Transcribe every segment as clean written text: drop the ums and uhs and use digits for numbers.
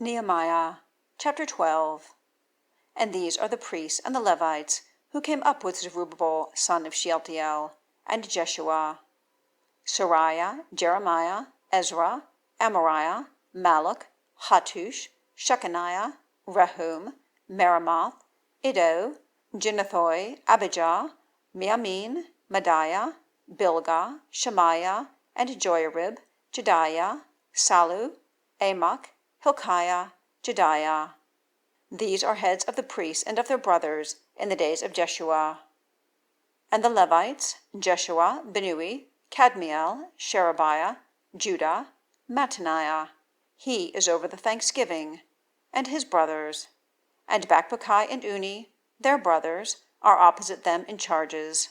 Nehemiah chapter 12. And these are the priests and the Levites who came up with Zerubbabel son of Shealtiel, and Jeshua: Seraiah, Jeremiah, Ezra, Amariah, Malluch, Hattush, Shechaniah, Rehum, Meremoth, Iddo, Ginnethoi, Abijah, Miamin, Maadiah, Bilgah, Shemaiah, and Joiarib, Jedaiah, Sallu, Amok, Hilkiah, Jedaiah. These are heads of the priests and of their brothers in the days of Jeshua. And the Levites: Jeshua, Binnui, Kadmiel, Sherebiah, Judah, Mattaniah. He is over the thanksgiving, and his brothers. And Bakbukiah and Unni, their brothers, are opposite them in charges.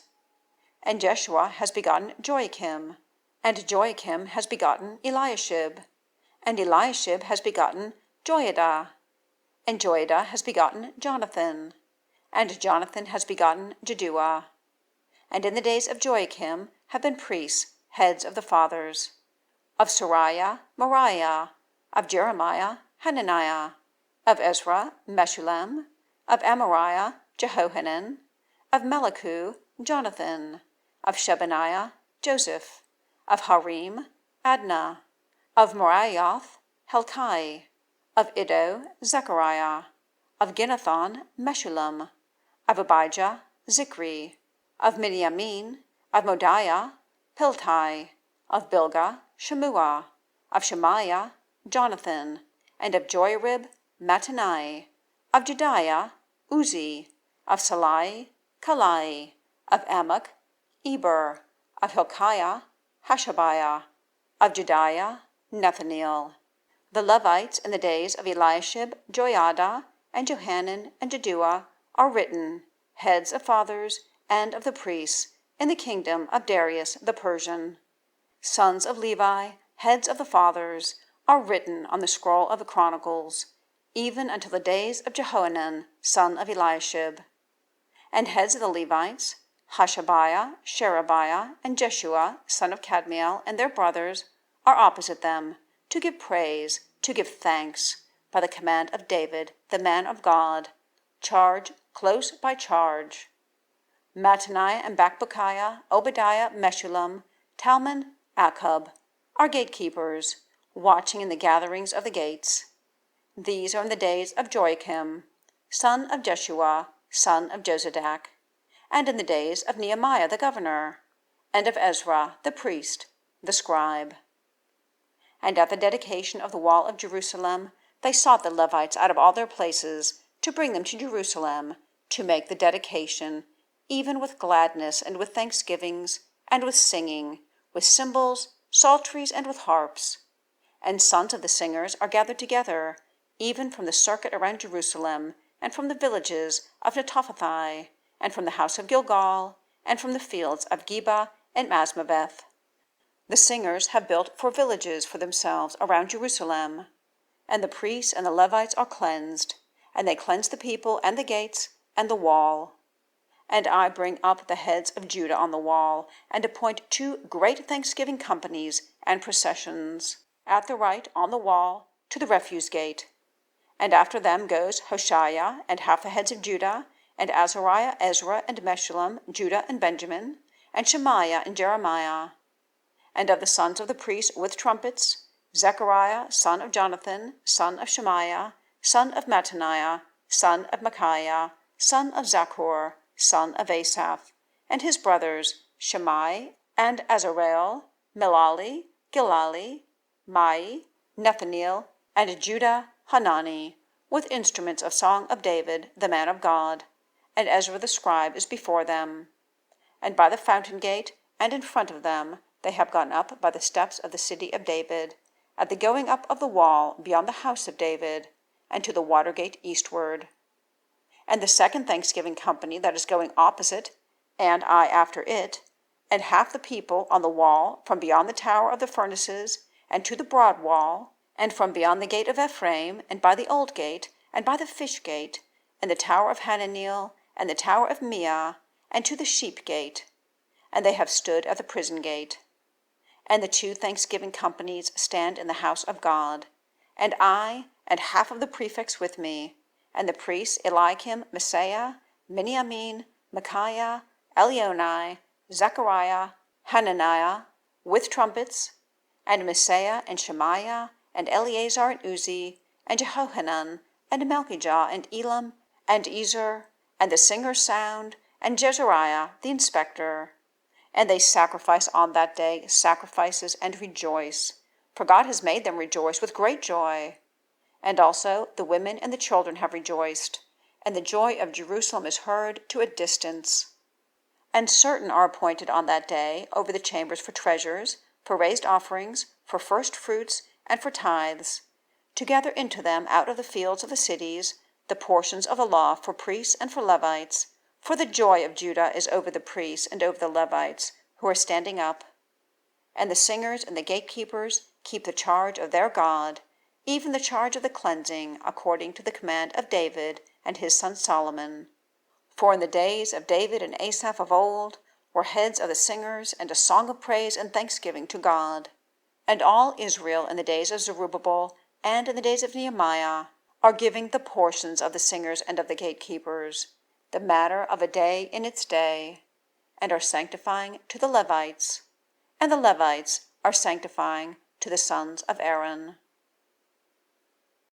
And Jeshua has begotten Joiakim, and Joiakim has begotten Eliashib, and Eliashib has begotten Joiada, and Joiada has begotten Jonathan, and Jonathan has begotten Jeduah. And in the days of Joiakim have been priests, heads of the fathers: of Seraiah, Moriah; of Jeremiah, Hananiah; of Ezra, Meshullam; of Amariah, Jehohanan; of Malluch, Jonathan; of Shebaniah, Joseph; of Harim, Adnah; of Meraioth, Hilkiah; of Iddo, Zechariah; of Ginnethoi, Meshullam; of Abijah, Zichri; of Miamin, of Maadiah, Piltai; of Bilgah, Shammua; of Shemaiah, Jonathan; and of Joiarib, Mattaniah; of Jedaiah, Uzzi; of Sallu, Kalai; of Amok, Eber; of Hilkiah, Hashabiah; of Jedaiah, Nethaneel. The Levites in the days of Eliashib, Joiada, and Johanan, and Jeduah are written, heads of fathers and of the priests, in the kingdom of Darius the Persian. Sons of Levi, heads of the fathers, are written on the scroll of the chronicles, even until the days of Jehohanan son of Eliashib. And heads of the Levites: Hashabiah, Sherebiah, and Jeshua son of Kadmiel, and their brothers, are opposite them, to give praise, to give thanks, by the command of David, the man of God, charge close by charge. Mattaniah and Bakbukiah, Obadiah, Meshullam, Talmon, Akkub, are gatekeepers, watching in the gatherings of the gates. These are in the days of Joiakim, son of Jeshua, son of Jozadak, and in the days of Nehemiah the governor, and of Ezra the priest, the scribe. And at the dedication of the wall of Jerusalem, they sought the Levites out of all their places, to bring them to Jerusalem, to make the dedication, even with gladness, and with thanksgivings, and with singing, with cymbals, psalteries, and with harps. And sons of the singers are gathered together, even from the circuit around Jerusalem, and from the villages of Netophathi, and from the house of Gilgal, and from the fields of Geba and Azmaveth. The singers have built 4 villages for themselves around Jerusalem. And the priests and the Levites are cleansed, and they cleanse the people and the gates and the wall. And I bring up the heads of Judah on the wall, and appoint 2 great thanksgiving companies and processions, at the right on the wall, to the refuse gate. And after them goes Hoshea and half the heads of Judah, and Azariah, Ezra, and Meshullam, Judah and Benjamin, and Shemaiah and Jeremiah. And of the sons of the priests with trumpets: Zechariah, son of Jonathan, son of Shemaiah, son of Mattaniah, son of Micaiah, son of Zachor, son of Asaph, and his brothers Shemaiah and Azarel, Melali, Gilali, Mai, Nethaneel, and Judah, Hanani, with instruments of song of David, the man of God. And Ezra the scribe is before them. And by the fountain gate, and in front of them, they have gone up by the steps of the city of David, at the going up of the wall beyond the house of David, and to the water gate eastward. And the second thanksgiving company that is going opposite, and I after it, and half the people on the wall from beyond the tower of the furnaces, and to the broad wall, and from beyond the gate of Ephraim, and by the old gate, and by the fish gate, and the Tower of Hananeel, and the Tower of Meah, and to the sheep gate. And they have stood at the prison gate. And the 2 thanksgiving companies stand in the house of God. And I and half of the prefects with me, and the priests Eliakim, Maaseiah, Miamin, Micaiah, Elionai, Zechariah, Hananiah, with trumpets, and Maaseiah and Shemaiah, and Eleazar and Uzzi, and Jehohanan, and Malchijah, and Elam, and Ezer, and the singers sound, and Jezariah the inspector. And they sacrifice on that day sacrifices and rejoice, for God has made them rejoice with great joy. And also the women and the children have rejoiced, and the joy of Jerusalem is heard to a distance. And certain are appointed on that day over the chambers for treasures, for raised offerings, for first fruits, and for tithes, to gather into them out of the fields of the cities the portions of the law for priests and for Levites, for the joy of Judah is over the priests and over the Levites, who are standing up. And the singers and the gatekeepers keep the charge of their God, even the charge of the cleansing, according to the command of David and his son Solomon. For in the days of David and Asaph of old were heads of the singers, and a song of praise and thanksgiving to God. And all Israel in the days of Zerubbabel and in the days of Nehemiah are giving the portions of the singers and of the gatekeepers, the matter of a day in its day, and are sanctifying to the Levites, and the Levites are sanctifying to the sons of Aaron.